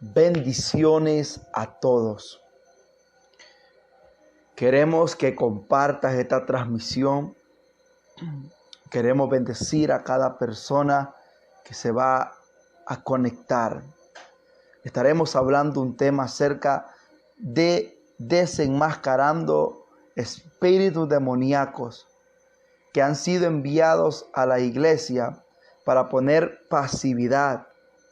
Bendiciones a todos. Queremos que compartas esta transmisión. Queremos bendecir a cada persona que se va a conectar. Estaremos hablando un tema acerca de desenmascarando espíritus demoníacos que han sido enviados a la iglesia para poner pasividad,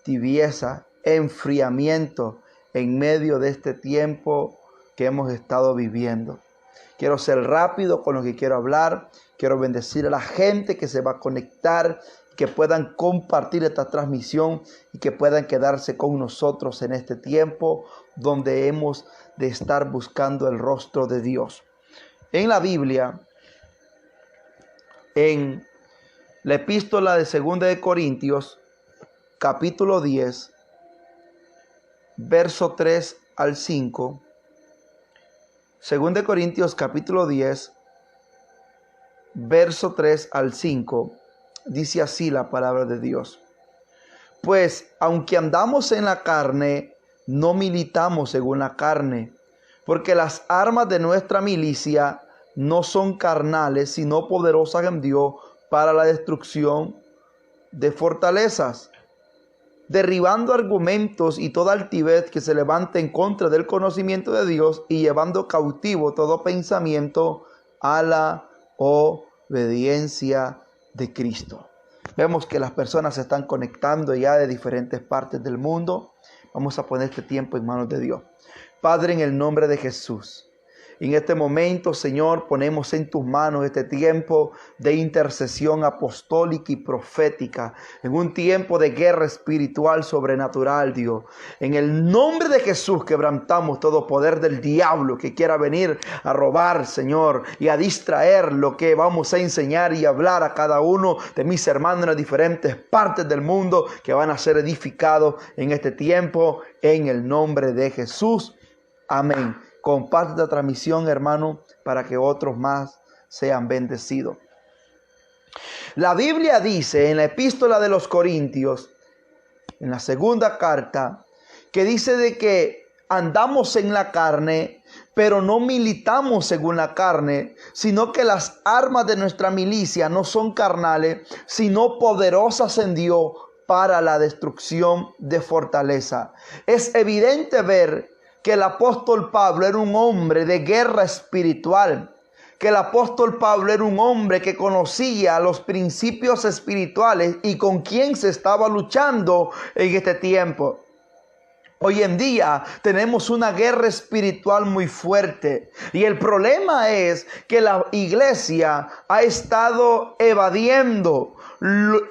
tibieza, enfriamiento en medio de este tiempo que hemos estado viviendo. Quiero ser rápido con lo que quiero hablar. Quiero bendecir a la gente que se va a conectar, que puedan compartir esta transmisión y que puedan quedarse con nosotros en este tiempo donde hemos de estar buscando el rostro de Dios. En la Biblia, en la epístola de 2 de Corintios, capítulo 10, verso 3 al 5. 2 de Corintios, capítulo 10, verso 3 al 5. Dice así la palabra de Dios. Pues, aunque andamos en la carne, no militamos según la carne, porque las armas de nuestra milicia no son carnales, sino poderosas en Dios para la destrucción de fortalezas, derribando argumentos y toda altivez que se levante en contra del conocimiento de Dios y llevando cautivo todo pensamiento a la obediencia de Cristo. Vemos que las personas se están conectando ya de diferentes partes del mundo. Vamos a poner este tiempo en manos de Dios. Padre, en el nombre de Jesús, en este momento, Señor, ponemos en tus manos este tiempo de intercesión apostólica y profética, en un tiempo de guerra espiritual sobrenatural, Dios. En el nombre de Jesús quebrantamos todo poder del diablo que quiera venir a robar, Señor, y a distraer lo que vamos a enseñar y hablar a cada uno de mis hermanos en las diferentes partes del mundo que van a ser edificados en este tiempo, en el nombre de Jesús. Amén. Comparte esta transmisión, hermano, para que otros más sean bendecidos. La Biblia dice en la epístola de los Corintios, en la segunda carta, que dice de que andamos en la carne, pero no militamos según la carne, sino que las armas de nuestra milicia no son carnales, sino poderosas en Dios para la destrucción de fortaleza. Es evidente ver que el apóstol Pablo era un hombre de guerra espiritual, que el apóstol Pablo era un hombre que conocía los principios espirituales y con quien se estaba luchando en este tiempo. Hoy en día tenemos una guerra espiritual muy fuerte y el problema es que la iglesia ha estado evadiendo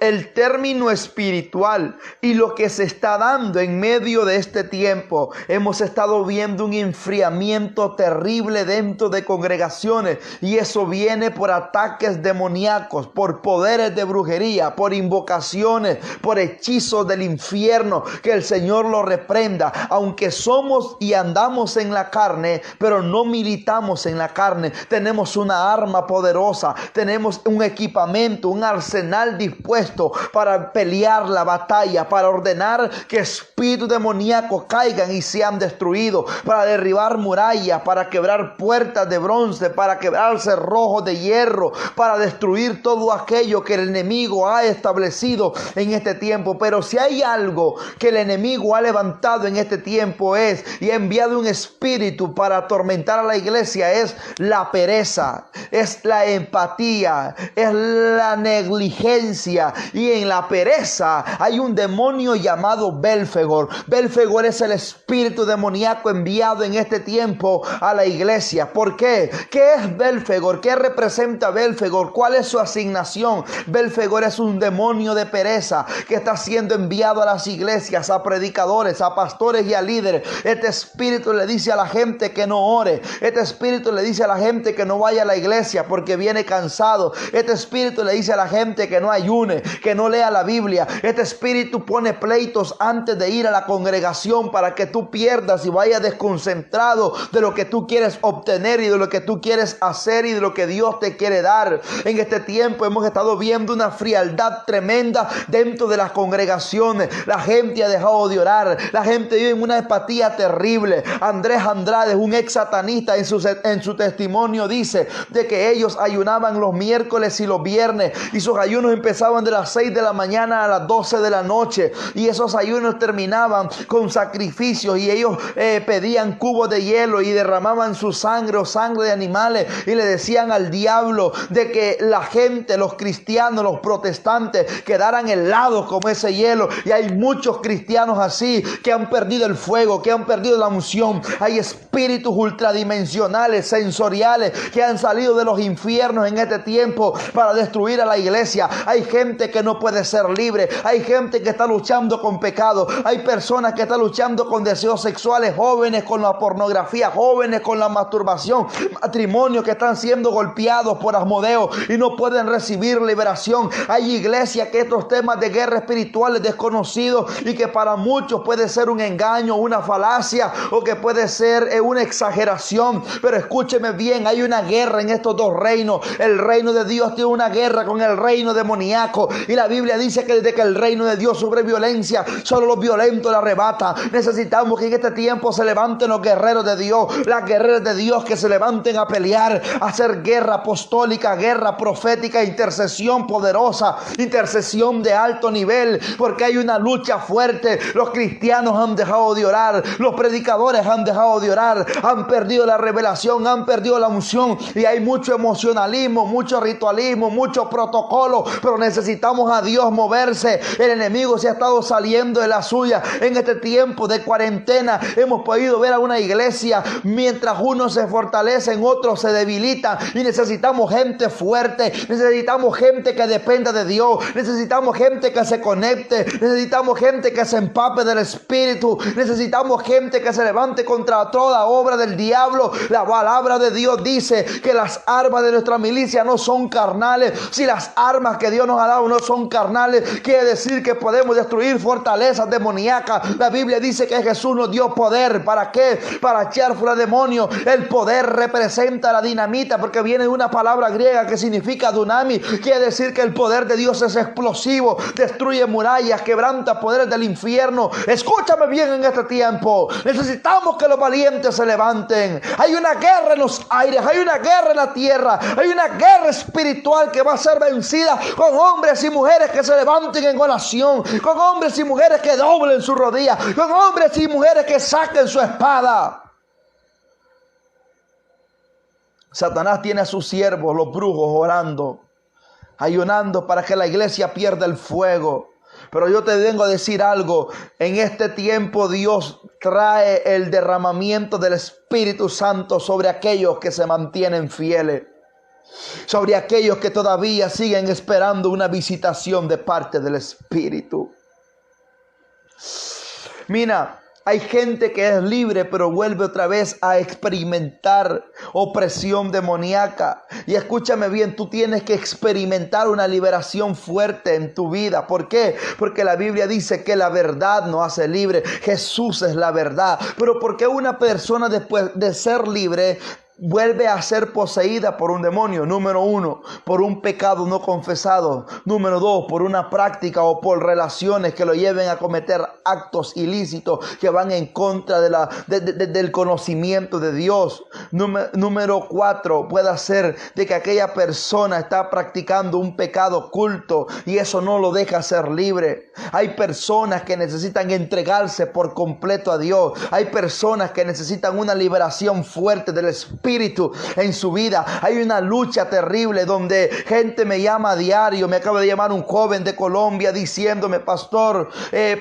el término espiritual y lo que se está dando en medio de este tiempo. Hemos estado viendo un enfriamiento terrible dentro de congregaciones y eso viene por ataques demoníacos, por poderes de brujería, por invocaciones, por hechizos del infierno. Que el Señor lo reprenda. Aunque somos y andamos en la carne, pero no militamos en la carne, tenemos una arma poderosa, tenemos un equipamiento, un arsenal dispuesto para pelear la batalla, para ordenar que espíritus demoníacos caigan y sean destruidos, para derribar murallas, para quebrar puertas de bronce, para quebrar cerrojos de hierro, para destruir todo aquello que el enemigo ha establecido en este tiempo. Pero si hay algo que el enemigo ha levantado en este tiempo y ha enviado un espíritu para atormentar a la iglesia, es la pereza, es la empatía, es la negligencia. Y en la pereza hay un demonio llamado Belfegor. Belfegor es el espíritu demoníaco enviado en este tiempo a la iglesia. ¿Por qué? ¿Qué es Belfegor? ¿Qué representa Belfegor? ¿Cuál es su asignación? Belfegor es un demonio de pereza que está siendo enviado a las iglesias, a predicadores, a pastores y a líderes. Este espíritu le dice a la gente que no ore. Este espíritu le dice a la gente que no vaya a la iglesia porque viene cansado. Este espíritu le dice a la gente que no ayude ayune, que no lea la Biblia. Este espíritu pone pleitos antes de ir a la congregación para que tú pierdas y vayas desconcentrado de lo que tú quieres obtener y de lo que tú quieres hacer y de lo que Dios te quiere dar. En este tiempo hemos estado viendo una frialdad tremenda dentro de las congregaciones. La gente ha dejado de orar. La gente vive en una apatía terrible. Andrés Andrade, un ex satanista, en su testimonio dice de que ellos ayunaban los miércoles y los viernes y sus ayunos empezaban de las 6 de la mañana a las 12 de la noche y esos ayunos terminaban con sacrificios y ellos pedían cubos de hielo y derramaban su sangre o sangre de animales y le decían al diablo de que la gente, los cristianos, los protestantes quedaran helados como ese hielo. Y hay muchos cristianos así que han perdido el fuego, que han perdido la unción. Hay espíritus ultradimensionales, sensoriales, que han salido de los infiernos en este tiempo para destruir a la iglesia. Hay gente que no puede ser libre. Hay gente que está luchando con pecado. Hay personas que están luchando con deseos sexuales, jóvenes con la pornografía, jóvenes con la masturbación, matrimonios que están siendo golpeados por Asmodeo y no pueden recibir liberación. Hay iglesias que estos temas de guerra espiritual es desconocido y que para muchos puede ser un engaño, una falacia o que puede ser una exageración. Pero escúcheme bien, hay una guerra en estos dos reinos. El reino de Dios tiene una guerra con el reino demoníaco y la Biblia dice que desde que el reino de Dios sufre violencia, solo los violentos la arrebatan. Necesitamos que en este tiempo se levanten los guerreros de Dios, las guerreras de Dios, que se levanten a pelear, a hacer guerra apostólica, guerra profética, intercesión poderosa, intercesión de alto nivel, porque hay una lucha fuerte. Los cristianos han dejado de orar, los predicadores han dejado de orar, han perdido la revelación, han perdido la unción y hay mucho emocionalismo, mucho ritualismo, mucho protocolo, pero necesitamos a Dios moverse. El enemigo se ha estado saliendo de la suya. En este tiempo de cuarentena hemos podido ver a una iglesia, mientras unos se fortalecen, otros se debilitan y necesitamos gente fuerte, necesitamos gente que dependa de Dios, necesitamos gente que se conecte, necesitamos gente que se empape del Espíritu, necesitamos gente que se levante contra toda obra del diablo. La palabra de Dios dice que las armas de nuestra milicia no son carnales. Si las armas que Dios nos ha dado no son carnales, quiere decir que podemos destruir fortalezas demoníacas. La Biblia dice que Jesús nos dio poder. ¿Para qué? Para echar fuera demonios. El poder representa la dinamita, porque viene de una palabra griega que significa dunami. Quiere decir que el poder de Dios es explosivo, destruye murallas, quebranta poderes del infierno. Escúchame bien en este tiempo. Necesitamos que los valientes se levanten. Hay una guerra en los aires, hay una guerra en la tierra, hay una guerra espiritual que va a ser vencida con hombres y mujeres que se levanten en oración, con hombres y mujeres que doblen sus rodillas, con hombres y mujeres que saquen su espada. Satanás tiene a sus siervos, los brujos, orando, ayunando para que la iglesia pierda el fuego. Pero yo te vengo a decir algo. En este tiempo Dios trae el derramamiento del Espíritu Santo sobre aquellos que se mantienen fieles, sobre aquellos que todavía siguen esperando una visitación de parte del Espíritu. Mira, hay gente que es libre, pero vuelve otra vez a experimentar opresión demoníaca. Y escúchame bien, tú tienes que experimentar una liberación fuerte en tu vida. ¿Por qué? Porque la Biblia dice que la verdad nos hace libre. Jesús es la verdad. Pero ¿por qué una persona después de ser libre vuelve a ser poseída por un demonio? Número 1, por un pecado no confesado. Número 2, por una práctica o por relaciones que lo lleven a cometer actos ilícitos que van en contra del conocimiento de Dios. Número 4, puede ser de que aquella persona está practicando un pecado oculto y eso no lo deja ser libre. Hay personas que necesitan entregarse por completo a Dios. Hay personas que necesitan una liberación fuerte del Espíritu en su vida. Hay una lucha terrible donde gente me llama a diario. Me acaba de llamar un joven de Colombia diciéndome: pastor,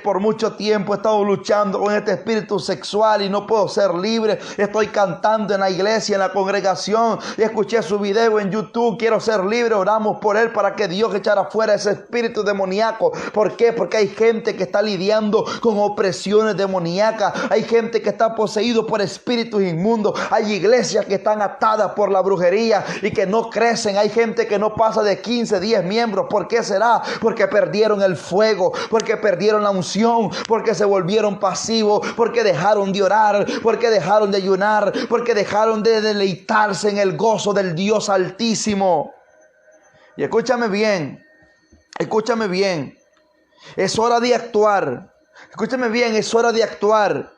por mucho tiempo he estado luchando con este espíritu sexual y no puedo ser libre. Estoy cantando en la iglesia, en la congregación, y escuché su video en YouTube. Quiero ser libre. Oramos por él para que Dios echara fuera ese espíritu demoníaco. ¿Por qué? Porque hay gente que está lidiando con opresiones demoníacas. Hay gente que está poseído por espíritus inmundos. Hay iglesias que están atadas por la brujería y que no crecen. Hay gente que no pasa de 15, 10 miembros. ¿Por qué será? Porque perdieron el fuego, porque perdieron la unción, porque se volvieron pasivos, porque dejaron de orar, porque dejaron de ayunar, porque dejaron de deleitarse en el gozo del Dios Altísimo. Y escúchame bien, es hora de actuar. Escúchame bien, es hora de actuar.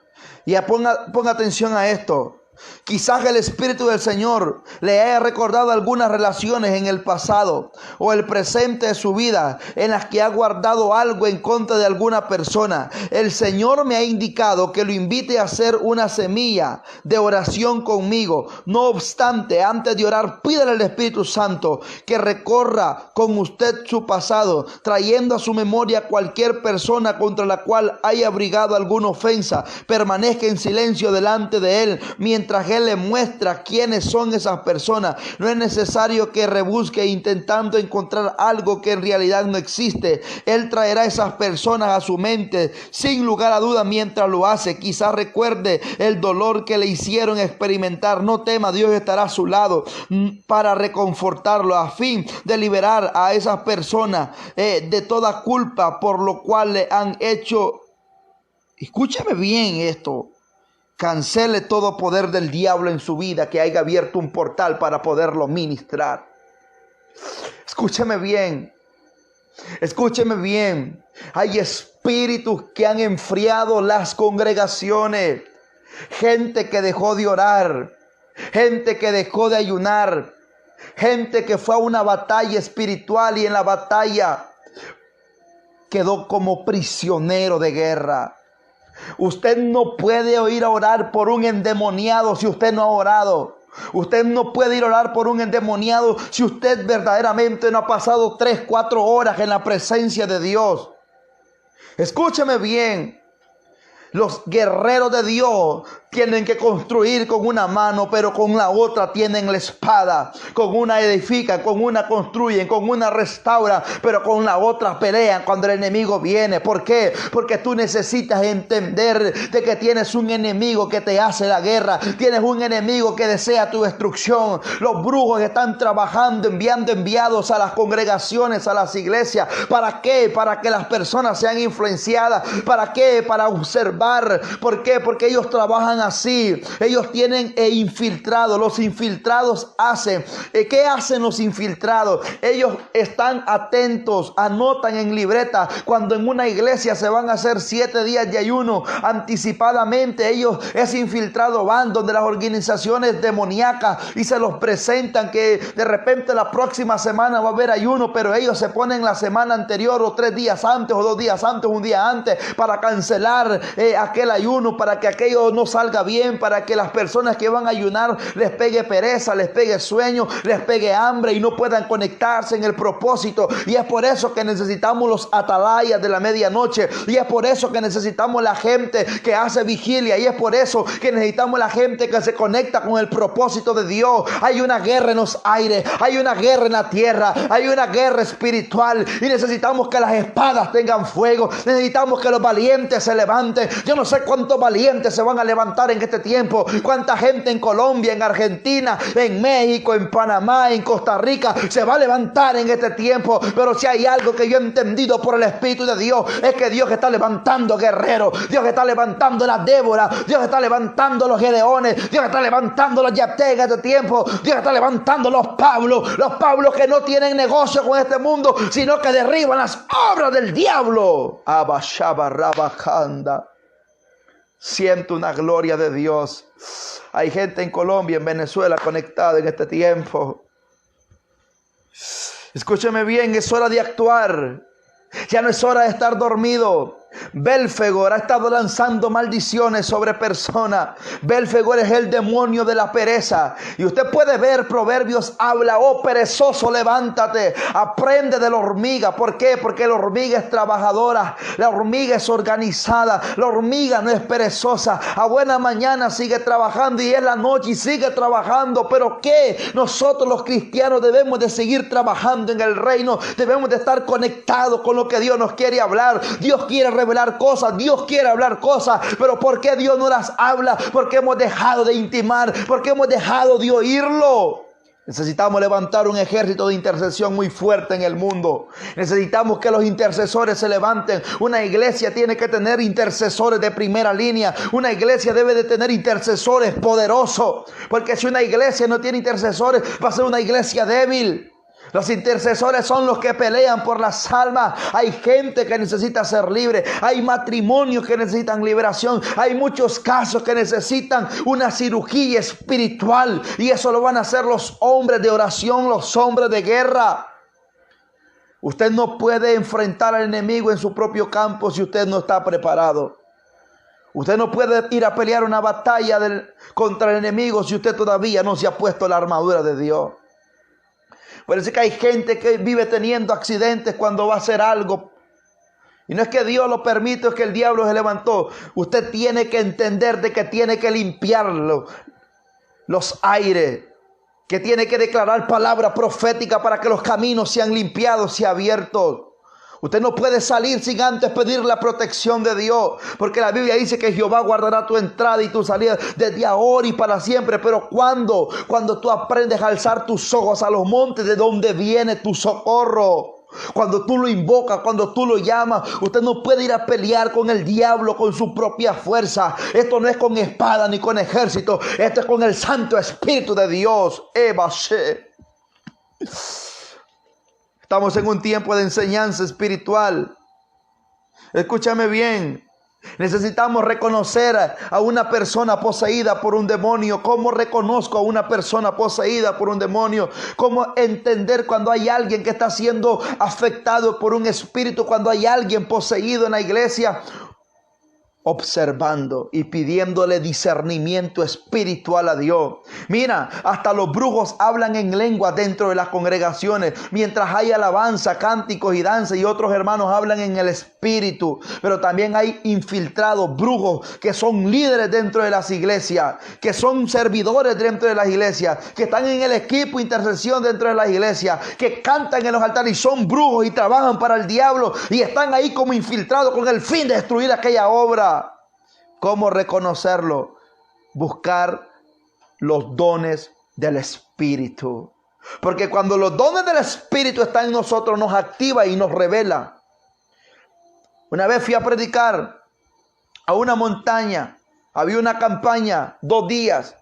Y ponga atención a esto. Quizás el Espíritu del Señor le haya recordado algunas relaciones en el pasado o el presente de su vida en las que ha guardado algo en contra de alguna persona. El Señor me ha indicado que lo invite a hacer una semilla de oración conmigo. No obstante, antes de orar, pídale al Espíritu Santo que recorra con usted su pasado, trayendo a su memoria cualquier persona contra la cual haya abrigado alguna ofensa. Permanezca en silencio delante de Él mientras Él le muestra quiénes son esas personas. No es necesario que rebusque intentando encontrar algo que en realidad no existe. Él traerá esas personas a su mente sin lugar a duda mientras lo hace. Quizás recuerde el dolor que le hicieron experimentar. No tema, Dios estará a su lado para reconfortarlo a fin de liberar a esas personas de toda culpa por lo cual le han hecho. Escúchame bien esto. Cancele todo poder del diablo en su vida que haya abierto un portal para poderlo ministrar. Escúcheme bien. Hay espíritus que han enfriado las congregaciones. Gente que dejó de orar. Gente que dejó de ayunar. Gente que fue a una batalla espiritual y en la batalla quedó como prisionero de guerra. Usted no puede ir a orar por un endemoniado si usted no ha orado. Usted no puede ir a orar por un endemoniado si usted verdaderamente no ha pasado 3, 4 horas en la presencia de Dios. Escúcheme bien. Los guerreros de Dios tienen que construir con una mano, pero con la otra tienen la espada. Con una edifican, con una construyen, con una restauran, pero con la otra pelean cuando el enemigo viene. ¿Por qué? Porque tú necesitas entender de que tienes un enemigo que te hace la guerra. Tienes un enemigo que desea tu destrucción. Los brujos están trabajando, enviando enviados a las congregaciones, a las iglesias. ¿Para qué? Para que las personas sean influenciadas. ¿Para qué? Para observar. ¿Por qué? Porque ellos trabajan así. Ellos tienen infiltrados. Los infiltrados hacen. ¿Qué hacen los infiltrados? Ellos están atentos, anotan en libreta. Cuando en una iglesia se van a hacer 7 días de ayuno, anticipadamente ese infiltrado van donde las organizaciones demoníacas y se los presentan que de repente la próxima semana va a haber ayuno, pero ellos se ponen la semana anterior o 3 días antes o 2 días antes, un día antes para cancelar aquel ayuno, para que aquello no salga bien, para que las personas que van a ayunar les pegue pereza, les pegue sueño, les pegue hambre y no puedan conectarse en el propósito. Y es por eso que necesitamos los atalayas de la medianoche, y es por eso que necesitamos la gente que hace vigilia, y es por eso que necesitamos la gente que se conecta con el propósito de Dios. Hay una guerra en los aires, hay una guerra en la tierra, hay una guerra espiritual y necesitamos que las espadas tengan fuego, necesitamos que los valientes se levanten. Yo no sé cuántos valientes se van a levantar en este tiempo, cuánta gente en Colombia, en Argentina, en México, en Panamá, en Costa Rica se va a levantar en este tiempo. Pero si hay algo que yo he entendido por el Espíritu de Dios, es que Dios está levantando guerreros, Dios está levantando las Débora, Dios está levantando los Gedeones, Dios está levantando los Yefté en este tiempo, Dios está levantando los Pablos que no tienen negocio con este mundo, sino que derriban las obras del diablo. Abashabarabajanda. Siento una gloria de Dios. Hay gente en Colombia, en Venezuela conectada en este tiempo. Escúcheme bien, es hora de actuar. Ya no es hora de estar dormido. Belfegor ha estado lanzando maldiciones sobre personas. Belfegor es el demonio de la pereza. Y usted puede ver, Proverbios habla: oh perezoso, levántate, aprende de la hormiga. ¿Por qué? Porque la hormiga es trabajadora, la hormiga es organizada, la hormiga no es perezosa. A buena mañana sigue trabajando y en la noche y sigue trabajando. ¿Pero qué? Nosotros los cristianos debemos de seguir trabajando en el reino. Debemos de estar conectados con lo que Dios nos quiere hablar. Dios quiere revelar revelar cosas, Dios quiere hablar cosas, pero ¿por qué Dios no las habla? Porque hemos dejado de intimar, porque hemos dejado de oírlo. Necesitamos levantar un ejército de intercesión muy fuerte en el mundo. Necesitamos que los intercesores se levanten. Una iglesia tiene que tener intercesores de primera línea. Una iglesia debe de tener intercesores poderosos. Porque si una iglesia no tiene intercesores, va a ser una iglesia débil. Los intercesores son los que pelean por las almas. Hay gente que necesita ser libre. Hay matrimonios que necesitan liberación. Hay muchos casos que necesitan una cirugía espiritual. Y eso lo van a hacer los hombres de oración, los hombres de guerra. Usted no puede enfrentar al enemigo en su propio campo si usted no está preparado. Usted no puede ir a pelear una batalla contra el enemigo si usted todavía no se ha puesto la armadura de Dios. Por eso es que hay gente que vive teniendo accidentes cuando va a hacer algo. Y no es que Dios lo permite, es que el diablo se levantó. Usted tiene que entender de que tiene que limpiarlo, los aires. Que tiene que declarar palabra profética para que los caminos sean limpiados y abiertos. Usted no puede salir sin antes pedir la protección de Dios. Porque la Biblia dice que Jehová guardará tu entrada y tu salida desde ahora y para siempre. Pero ¿cuándo? Cuando tú aprendes a alzar tus ojos a los montes de donde viene tu socorro. Cuando tú lo invocas, cuando tú lo llamas. Usted no puede ir a pelear con el diablo con su propia fuerza. Esto no es con espada ni con ejército. Esto es con el Santo Espíritu de Dios. Estamos en un tiempo de enseñanza espiritual. Escúchame bien. Necesitamos reconocer a una persona poseída por un demonio. ¿Cómo reconozco a una persona poseída por un demonio? ¿Cómo entender cuando hay alguien que está siendo afectado por un espíritu? Cuando hay alguien poseído en la iglesia. Observando y pidiéndole discernimiento espiritual a Dios. Mira, hasta los brujos hablan en lengua dentro de las congregaciones. Mientras hay alabanza, cánticos y danza, y otros hermanos hablan en el espíritu. Pero también hay infiltrados, brujos, que son líderes dentro de las iglesias, que son servidores dentro de las iglesias, que están en el equipo de intercesión dentro de las iglesias, que cantan en los altares y son brujos y trabajan para el diablo y están ahí como infiltrados con el fin de destruir aquella obra. ¿Cómo reconocerlo? Buscar los dones del Espíritu. Porque cuando los dones del Espíritu están en nosotros, nos activa y nos revela. Una vez fui a predicar a una montaña. Había una campaña, 2 días.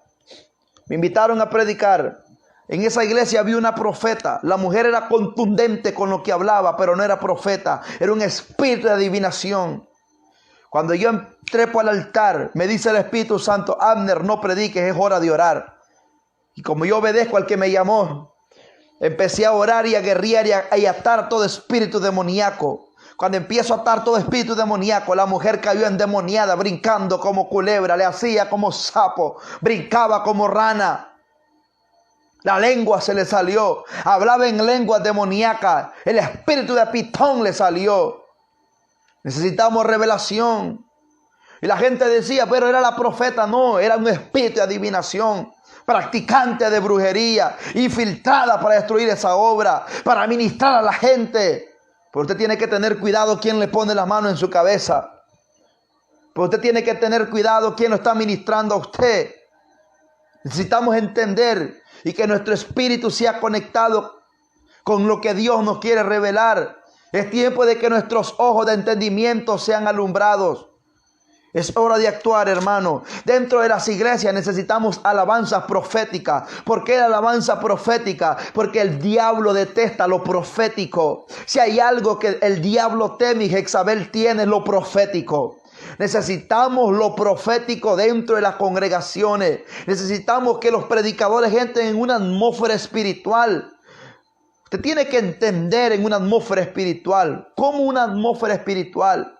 Me invitaron a predicar. En esa iglesia había una profeta. La mujer era contundente con lo que hablaba, pero no era profeta. Era un espíritu de adivinación. Cuando yo trepo al altar, me dice el Espíritu Santo: Abner, no prediques, es hora de orar. Y como yo obedezco al que me llamó, empecé a orar y a guerrear y a atar todo espíritu demoníaco. Cuando empiezo a atar todo espíritu demoníaco, la mujer cayó endemoniada, brincando como culebra, le hacía como sapo, brincaba como rana. La lengua se le salió, hablaba en lengua demoníaca, el espíritu de Pitón le salió. Necesitamos revelación. Y la gente decía, pero era la profeta. No, era un espíritu de adivinación, practicante de brujería, infiltrada para destruir esa obra, para ministrar a la gente. Pero usted tiene que tener cuidado quién le pone la mano en su cabeza. Pero usted tiene que tener cuidado quién lo está ministrando a usted. Necesitamos entender y que nuestro espíritu sea conectado con lo que Dios nos quiere revelar. Es tiempo de que nuestros ojos de entendimiento sean alumbrados. Es hora de actuar, hermano. Dentro de las iglesias necesitamos alabanza profética. ¿Por qué la alabanza profética? Porque el diablo detesta lo profético. Si hay algo que el diablo teme y Jezabel tiene, es lo profético. Necesitamos lo profético dentro de las congregaciones. Necesitamos que los predicadores entren en una atmósfera espiritual. Usted tiene que entender en una atmósfera espiritual. ¿Cómo una atmósfera espiritual?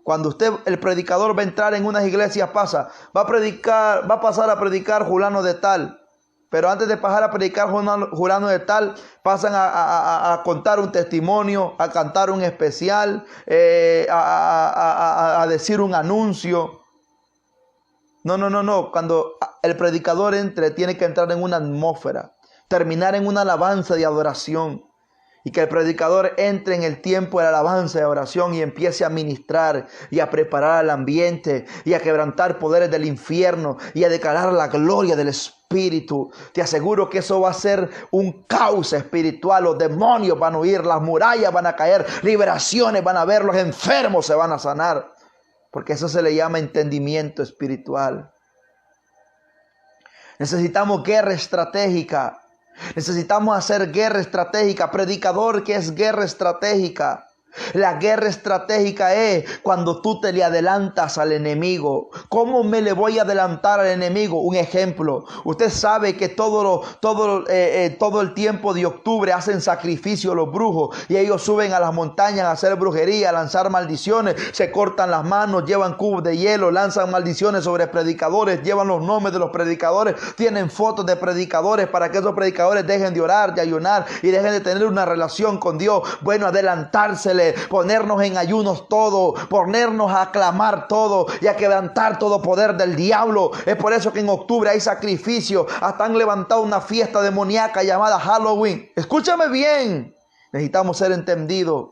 Cuando el predicador va a entrar en unas iglesias, va a pasar a predicar fulano de tal. Pero antes de pasar a predicar fulano de tal, pasan a contar un testimonio, a cantar un especial, a decir un anuncio. No. Cuando el predicador entre, tiene que entrar en una atmósfera. Terminar en una alabanza de adoración. Y que el predicador entre en el tiempo de la alabanza y la oración y empiece a ministrar y a preparar el ambiente y a quebrantar poderes del infierno y a declarar la gloria del Espíritu. Te aseguro que eso va a ser un caos espiritual. Los demonios van a huir, las murallas van a caer, liberaciones van a haber, los enfermos se van a sanar. Porque eso se le llama entendimiento espiritual. Necesitamos guerra estratégica. Necesitamos hacer guerra estratégica. Predicador, ¿qué es guerra estratégica? La guerra estratégica es cuando tú te le adelantas al enemigo. ¿Cómo me le voy a adelantar al enemigo? Un ejemplo. Usted sabe que todo el tiempo de octubre hacen sacrificio los brujos. Y ellos suben a las montañas a hacer brujería, a lanzar maldiciones. Se cortan las manos, llevan cubos de hielo, lanzan maldiciones sobre predicadores. Llevan los nombres de los predicadores. Tienen fotos de predicadores para que esos predicadores dejen de orar, de ayunar y dejen de tener una relación con Dios. Bueno, adelantársele. Ponernos en ayunos todo, ponernos a clamar todo y a quebrantar todo poder del diablo. Es por eso que en octubre hay sacrificio. Hasta han levantado una fiesta demoníaca llamada Halloween. Escúchame bien. Necesitamos ser entendidos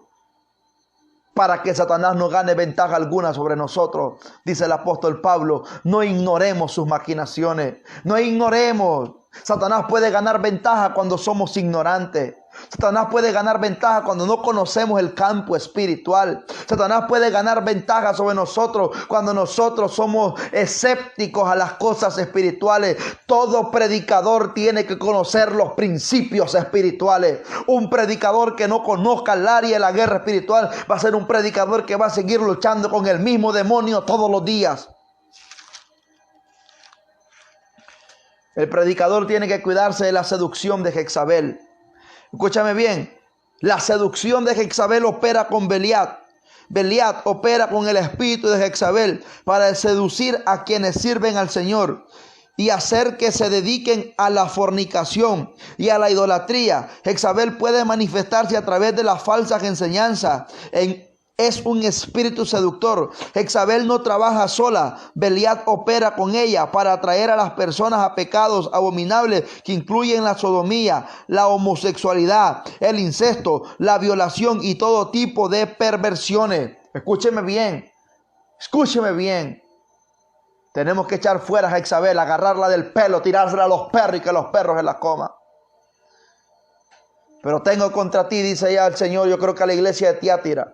para que Satanás no gane ventaja alguna sobre nosotros. Dice el apóstol Pablo, no ignoremos sus maquinaciones. No ignoremos. Satanás puede ganar ventaja cuando somos ignorantes. Satanás puede ganar ventaja cuando no conocemos el campo espiritual. Satanás puede ganar ventaja sobre nosotros cuando nosotros somos escépticos a las cosas espirituales. Todo predicador tiene que conocer los principios espirituales. Un predicador que no conozca el área de la guerra espiritual va a ser un predicador que va a seguir luchando con el mismo demonio todos los días. El predicador tiene que cuidarse de la seducción de Jezabel. Escúchame bien, la seducción de Jezabel opera con Beliat. Beliat opera con el espíritu de Jezabel para seducir a quienes sirven al Señor y hacer que se dediquen a la fornicación y a la idolatría. Jezabel puede manifestarse a través de las falsas enseñanzas. Es un espíritu seductor. Jezabel no trabaja sola. Beliat opera con ella para atraer a las personas a pecados abominables que incluyen la sodomía, la homosexualidad, el incesto, la violación y todo tipo de perversiones. Escúcheme bien. Escúcheme bien. Tenemos que echar fuera a Jezabel, agarrarla del pelo, tirársela a los perros y que los perros se la coman. Pero tengo contra ti, dice ya el Señor, yo creo que a la iglesia de Tiatira,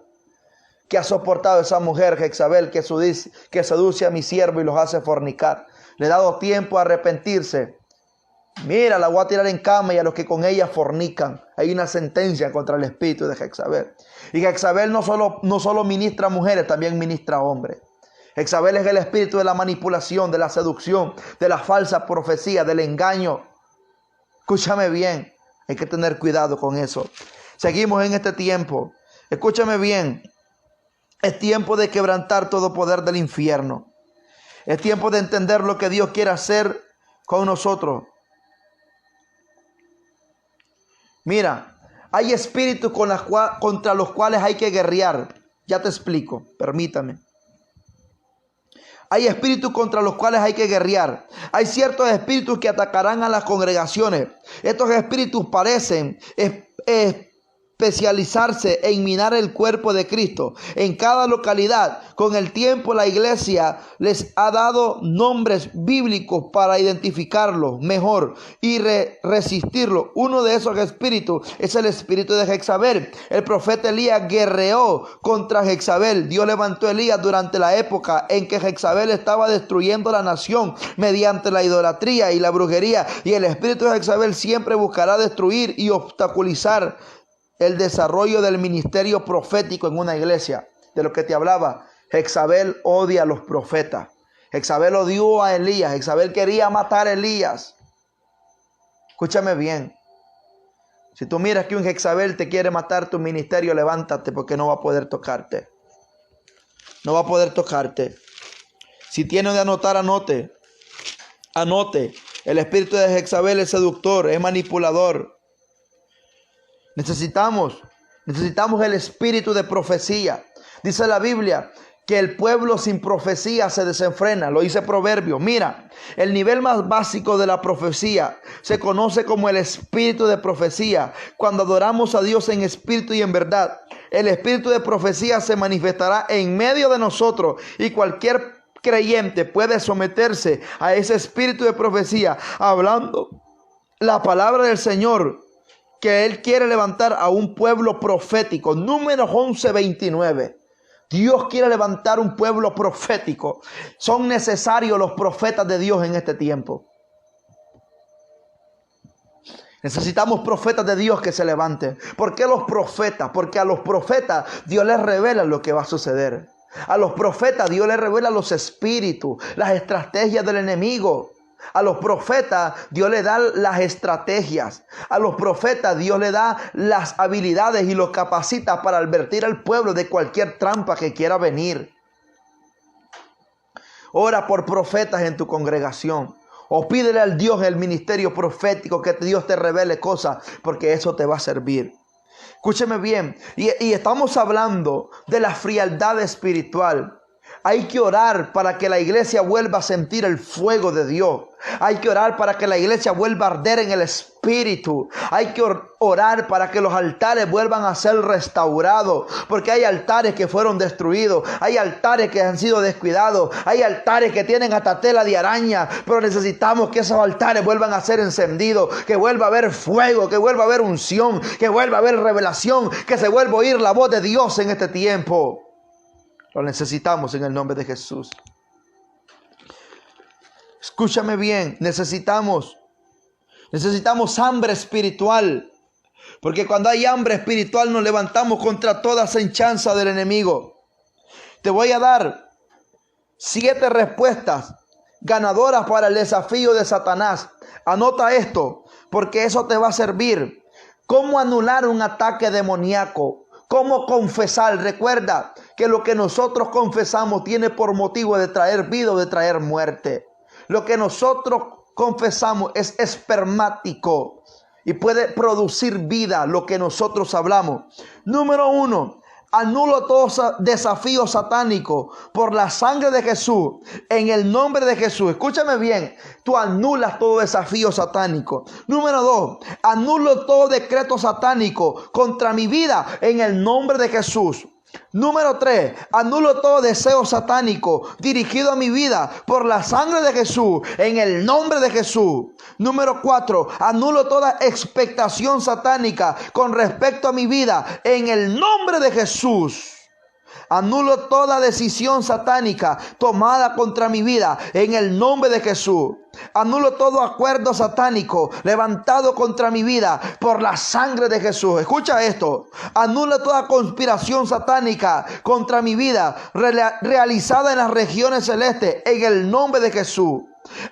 que ha soportado esa mujer Jezabel que seduce a mi siervo y los hace fornicar. Le he dado tiempo a arrepentirse. Mira, la voy a tirar en cama y a los que con ella fornican. Hay una sentencia contra el espíritu de Jezabel. Y Jezabel no solo ministra a mujeres, también ministra a hombres. Jezabel es el espíritu de la manipulación, de la seducción, de la falsa profecía, del engaño. Escúchame bien, hay que tener cuidado con eso. Seguimos en este tiempo. Escúchame bien. Es tiempo de quebrantar todo poder del infierno. Es tiempo de entender lo que Dios quiere hacer con nosotros. Mira, hay espíritus contra los cuales hay que guerrear. Ya te explico, permítame. Hay espíritus contra los cuales hay que guerrear. Hay ciertos espíritus que atacarán a las congregaciones. Estos espíritus parecen especializarse en minar el cuerpo de Cristo en cada localidad. Con el tiempo la iglesia les ha dado nombres bíblicos para identificarlos mejor y resistirlo. Uno de esos espíritus es el espíritu de Jezabel. El profeta Elías guerreó contra Jezabel. Dios levantó a Elías durante la época en que Jezabel estaba destruyendo la nación mediante la idolatría y la brujería, y el espíritu de Jezabel siempre buscará destruir y obstaculizar el desarrollo del ministerio profético en una iglesia. De lo que te hablaba, Jezabel odia a los profetas. Jezabel odió a Elías. Jezabel quería matar a Elías. Escúchame bien. Si tú miras que un Jezabel te quiere matar tu ministerio, levántate, porque no va a poder tocarte. No va a poder tocarte. Si tiene de anotar, anote. Anote. El espíritu de Jezabel es seductor, es manipulador. Necesitamos el espíritu de profecía. Dice la Biblia que el pueblo sin profecía se desenfrena. Lo dice Proverbios. Mira, el nivel más básico de la profecía se conoce como el espíritu de profecía. Cuando adoramos a Dios en espíritu y en verdad, el espíritu de profecía se manifestará en medio de nosotros, y cualquier creyente puede someterse a ese espíritu de profecía, hablando la palabra del Señor, que Él quiere levantar a un pueblo profético. Números 11:29. Dios quiere levantar un pueblo profético. Son necesarios los profetas de Dios en este tiempo. Necesitamos profetas de Dios que se levanten. ¿Por qué los profetas? Porque a los profetas Dios les revela lo que va a suceder. A los profetas Dios les revela los espíritus, las estrategias del enemigo. A los profetas Dios le da las estrategias. A los profetas Dios le da las habilidades y los capacita para advertir al pueblo de cualquier trampa que quiera venir. Ora por profetas en tu congregación. O pídele al Dios el ministerio profético, que Dios te revele cosas, porque eso te va a servir. Escúcheme bien. Y estamos hablando de la frialdad espiritual. Hay que orar para que la iglesia vuelva a sentir el fuego de Dios. Hay que orar para que la iglesia vuelva a arder en el espíritu. Hay que orar para que los altares vuelvan a ser restaurados. Porque hay altares que fueron destruidos. Hay altares que han sido descuidados. Hay altares que tienen hasta tela de araña. Pero necesitamos que esos altares vuelvan a ser encendidos. Que vuelva a haber fuego. Que vuelva a haber unción. Que vuelva a haber revelación. Que se vuelva a oír la voz de Dios en este tiempo. Lo necesitamos en el nombre de Jesús. Escúchame bien, necesitamos hambre espiritual. Porque cuando hay hambre espiritual nos levantamos contra toda acechanza del enemigo. Te voy a dar 7 respuestas ganadoras para el desafío de Satanás. Anota esto, porque eso te va a servir. ¿Cómo anular un ataque demoníaco? ¿Cómo confesar? Recuerda que lo que nosotros confesamos tiene por motivo de traer vida o de traer muerte. Lo que nosotros confesamos es espermático y puede producir vida lo que nosotros hablamos. Número 1. Anulo todo desafío satánico por la sangre de Jesús, en el nombre de Jesús. Escúchame bien, tú anulas todo desafío satánico. Número 2, anulo todo decreto satánico contra mi vida en el nombre de Jesús. Número 3, anulo todo deseo satánico dirigido a mi vida por la sangre de Jesús, en el nombre de Jesús. Número 4, anulo toda expectación satánica con respecto a mi vida, en el nombre de Jesús. Anulo toda decisión satánica tomada contra mi vida en el nombre de Jesús. Anulo todo acuerdo satánico levantado contra mi vida por la sangre de Jesús. Escucha esto. Anulo toda conspiración satánica contra mi vida realizada en las regiones celestes en el nombre de Jesús.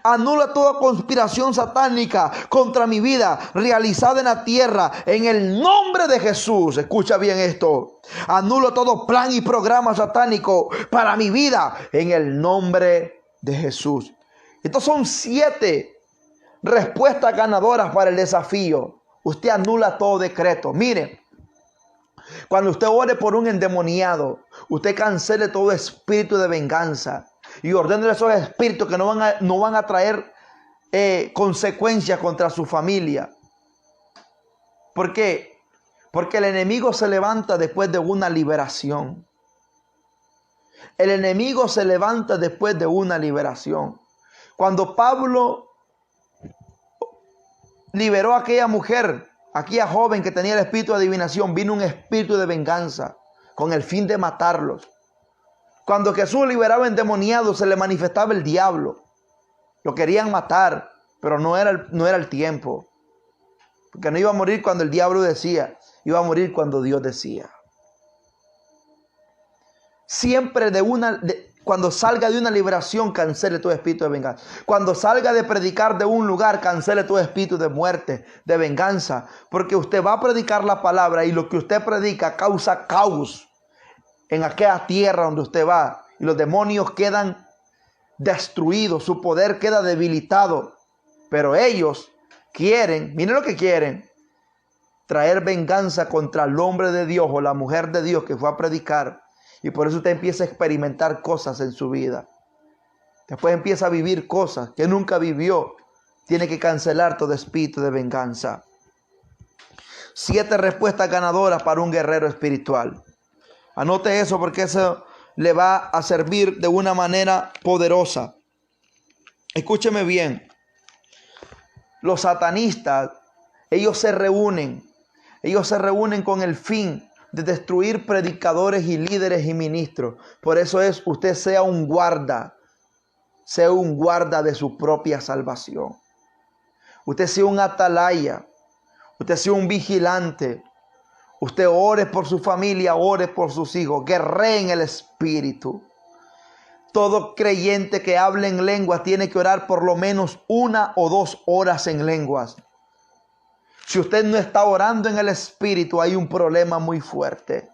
Anula toda conspiración satánica contra mi vida realizada en la tierra en el nombre de Jesús. Escucha bien esto. Anulo todo plan y programa satánico para mi vida en el nombre de Jesús. Estos son 7 respuestas ganadoras para el desafío. Usted anula todo decreto. Mire, cuando usted ore por un endemoniado, usted cancele todo espíritu de venganza y ordene a esos espíritus que no van a traer consecuencias contra su familia. ¿Por qué? Porque el enemigo se levanta después de una liberación. El enemigo se levanta después de una liberación. Cuando Pablo liberó a aquella mujer, aquella joven que tenía el espíritu de adivinación, vino un espíritu de venganza con el fin de matarlos. Cuando Jesús liberaba endemoniados, se le manifestaba el diablo. Lo querían matar, pero no era el tiempo. Porque no iba a morir cuando el diablo decía, iba a morir cuando Dios decía. Siempre cuando salga de una liberación, cancele tu espíritu de venganza. Cuando salga de predicar de un lugar, cancele tu espíritu de muerte, de venganza. Porque usted va a predicar la palabra y lo que usted predica causa caos en aquella tierra donde usted va. Y los demonios quedan destruidos, su poder queda debilitado. Pero ellos quieren, miren lo que quieren, traer venganza contra el hombre de Dios o la mujer de Dios que fue a predicar. Y por eso usted empieza a experimentar cosas en su vida. Después empieza a vivir cosas que nunca vivió. Tiene que cancelar todo espíritu de venganza. 7 respuestas ganadoras para un guerrero espiritual. Anote eso porque eso le va a servir de una manera poderosa. Escúcheme bien. Los satanistas, ellos se reúnen con el fin de destruir predicadores y líderes y ministros. Por eso es, usted sea un guarda de su propia salvación. Usted sea un atalaya, usted sea un vigilante. Usted ore por su familia, ore por sus hijos, guerree en el espíritu. Todo creyente que hable en lenguas tiene que orar por lo menos 1 o 2 horas en lenguas. Si usted no está orando en el espíritu, hay un problema muy fuerte.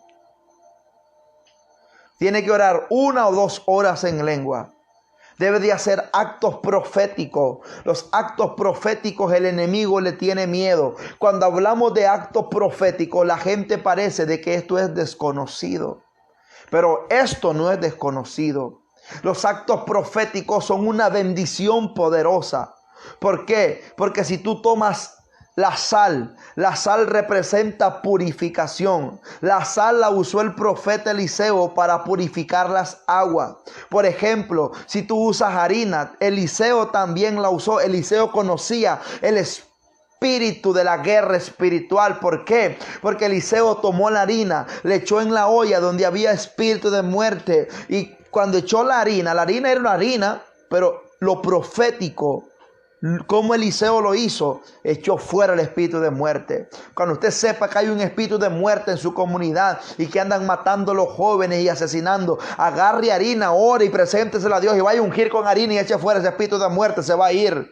Tiene que orar 1 o 2 horas en lengua. Debe de hacer actos proféticos. Los actos proféticos el enemigo le tiene miedo. Cuando hablamos de actos proféticos, la gente parece de que esto es desconocido. Pero esto no es desconocido. Los actos proféticos son una bendición poderosa. ¿Por qué? Porque si tú tomas la sal representa purificación. La sal la usó el profeta Eliseo para purificar las aguas. Por ejemplo, si tú usas harina, Eliseo también la usó. Eliseo conocía el espíritu de la guerra espiritual. ¿Por qué? Porque Eliseo tomó la harina, le echó en la olla donde había espíritu de muerte. Y cuando echó la harina era una harina, pero lo profético, como Eliseo lo hizo, echó fuera el espíritu de muerte. Cuando usted sepa que hay un espíritu de muerte en su comunidad y que andan matando a los jóvenes y asesinando, agarre harina, ore y preséntesela a Dios y vaya a ungir con harina y eche fuera ese espíritu de muerte, se va a ir.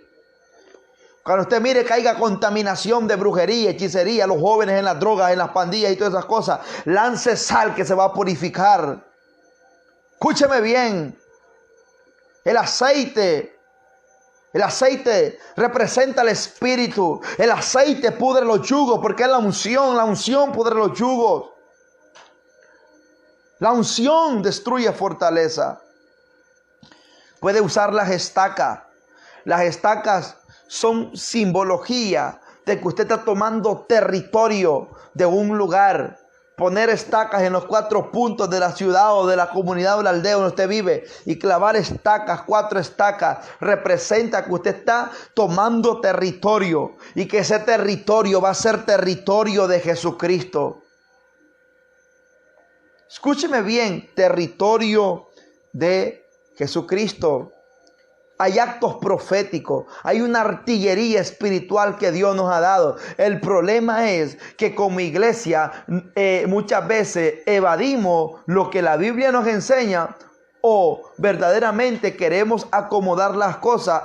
Cuando usted mire que haya contaminación de brujería, hechicería, los jóvenes en las drogas, en las pandillas y todas esas cosas, lance sal que se va a purificar. Escúcheme bien. El aceite representa el espíritu. El aceite pudre los yugos porque es la unción pudre los yugos. La unción destruye fortaleza. Puede usar las estacas. Las estacas son simbología de que usted está tomando territorio de un lugar. Poner estacas en los 4 puntos de la ciudad o de la comunidad o la aldea donde usted vive y clavar estacas, 4 estacas, representa que usted está tomando territorio y que ese territorio va a ser territorio de Jesucristo. Escúcheme bien, territorio de Jesucristo. Hay actos proféticos, hay una artillería espiritual que Dios nos ha dado. El problema es que como iglesia muchas veces evadimos lo que la Biblia nos enseña o verdaderamente queremos acomodar las cosas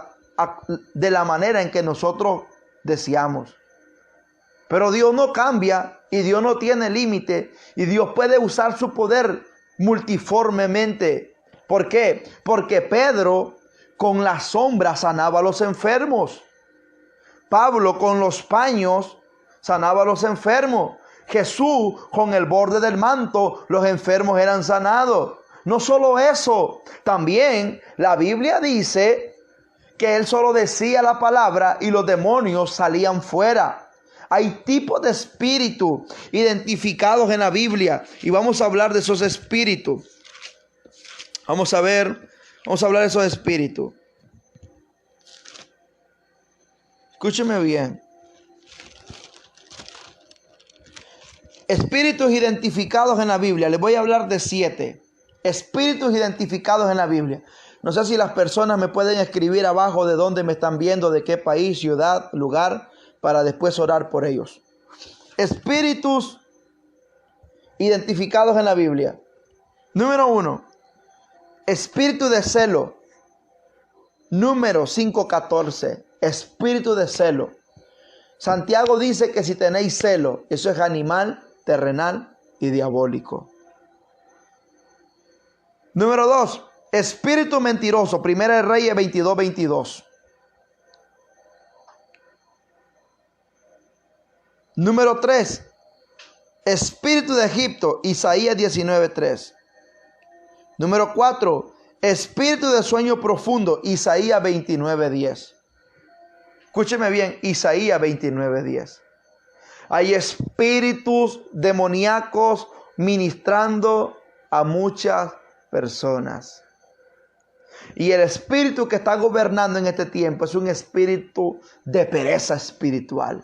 de la manera en que nosotros deseamos. Pero Dios no cambia y Dios no tiene límite y Dios puede usar su poder multiformemente. ¿Por qué? Porque Pedro con la sombra sanaba a los enfermos. Pablo con los paños sanaba a los enfermos. Jesús con el borde del manto, los enfermos eran sanados. No solo eso, también la Biblia dice que él solo decía la palabra y los demonios salían fuera. Hay tipos de espíritus identificados en la Biblia y vamos a hablar de esos espíritus. Vamos a hablar de esos espíritus. Escúcheme bien. Espíritus identificados en la Biblia. Les voy a hablar de 7. Espíritus identificados en la Biblia. No sé si las personas me pueden escribir abajo de dónde me están viendo, de qué país, ciudad, lugar, para después orar por ellos. Espíritus identificados en la Biblia. Número 1. Espíritu de celo. Número 5:14. Espíritu de celo. Santiago dice que si tenéis celo, eso es animal, terrenal y diabólico. Número 2. Espíritu mentiroso. Primera de Reyes 22:22. Número 3. Espíritu de Egipto. Isaías 19:3. Número 4, espíritu de sueño profundo, Isaías 29:10. Escúcheme bien, Isaías 29:10. Hay espíritus demoníacos ministrando a muchas personas. Y el espíritu que está gobernando en este tiempo es un espíritu de pereza espiritual.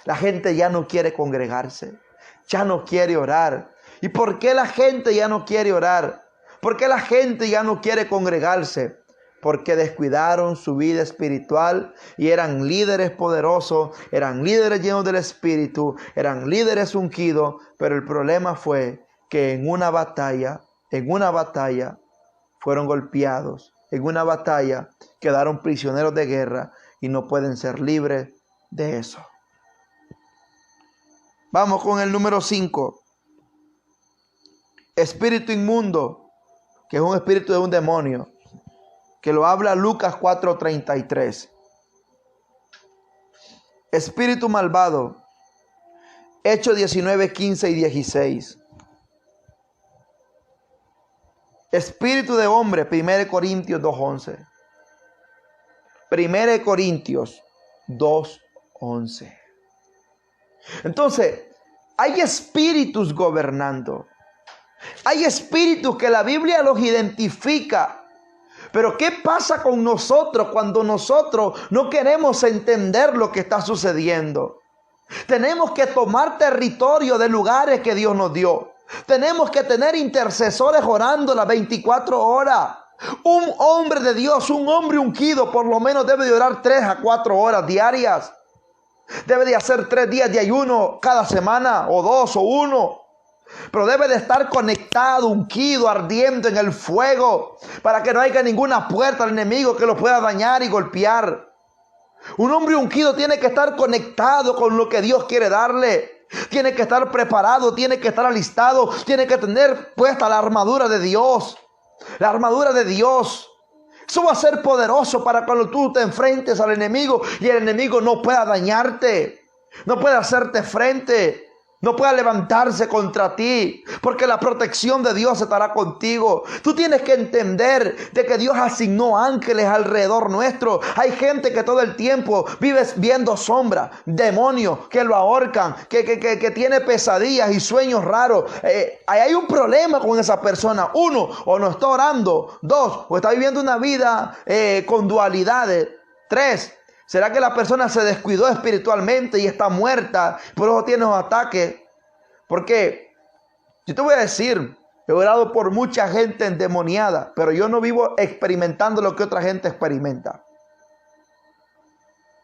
La gente ya no quiere congregarse, ya no quiere orar. ¿Y por qué la gente ya no quiere orar? ¿Por qué la gente ya no quiere congregarse? Porque descuidaron su vida espiritual y eran líderes poderosos, eran líderes llenos del Espíritu, eran líderes ungidos, pero el problema fue que en una batalla fueron golpeados, en una batalla quedaron prisioneros de guerra y no pueden ser libres de eso. Vamos con el número 5. Espíritu inmundo, que es un espíritu de un demonio, que lo habla Lucas 4:33. Espíritu malvado, Hechos 19:15 y 16. Espíritu de hombre, 1 Corintios 2:11. 1 Corintios 2:11. Entonces, hay espíritus gobernando. Hay espíritus que la Biblia los identifica. Pero ¿qué pasa con nosotros cuando nosotros no queremos entender lo que está sucediendo? Tenemos que tomar territorio de lugares que Dios nos dio. Tenemos que tener intercesores orando las 24 horas. Un hombre de Dios, un hombre ungido, por lo menos debe de orar 3 a 4 horas diarias. Debe de hacer 3 días de ayuno cada semana, o 2 o 1. Pero debe de estar conectado, ungido, ardiendo en el fuego, para que no haya ninguna puerta al enemigo que lo pueda dañar y golpear. Un hombre ungido tiene que estar conectado con lo que Dios quiere darle. Tiene que estar preparado, tiene que estar alistado, tiene que tener puesta la armadura de Dios. La armadura de Dios. Eso va a ser poderoso para cuando tú te enfrentes al enemigo y el enemigo no pueda dañarte, no pueda hacerte frente, no pueda levantarse contra ti, porque la protección de Dios estará contigo. Tú tienes que entender de que Dios asignó ángeles alrededor nuestro. Hay gente que todo el tiempo vive viendo sombras, demonios que lo ahorcan, que tiene pesadillas y sueños raros. Hay un problema con esa persona. 1, o no está orando. 2, o está viviendo una vida con dualidades. 3, ¿será que la persona se descuidó espiritualmente y está muerta? Por eso tiene los ataques. Porque yo te voy a decir, he orado por mucha gente endemoniada, pero yo no vivo experimentando lo que otra gente experimenta.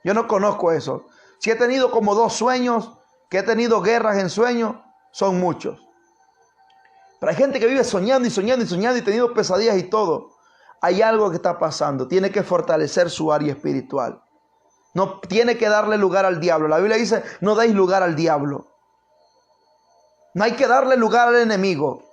Yo no conozco eso. Si he tenido como 2 sueños, que he tenido guerras en sueños, son muchos. Pero hay gente que vive soñando y soñando y soñando y teniendo pesadillas y todo. Hay algo que está pasando. Tiene que fortalecer su área espiritual. No tiene que darle lugar al diablo. La Biblia dice, no deis lugar al diablo. No hay que darle lugar al enemigo.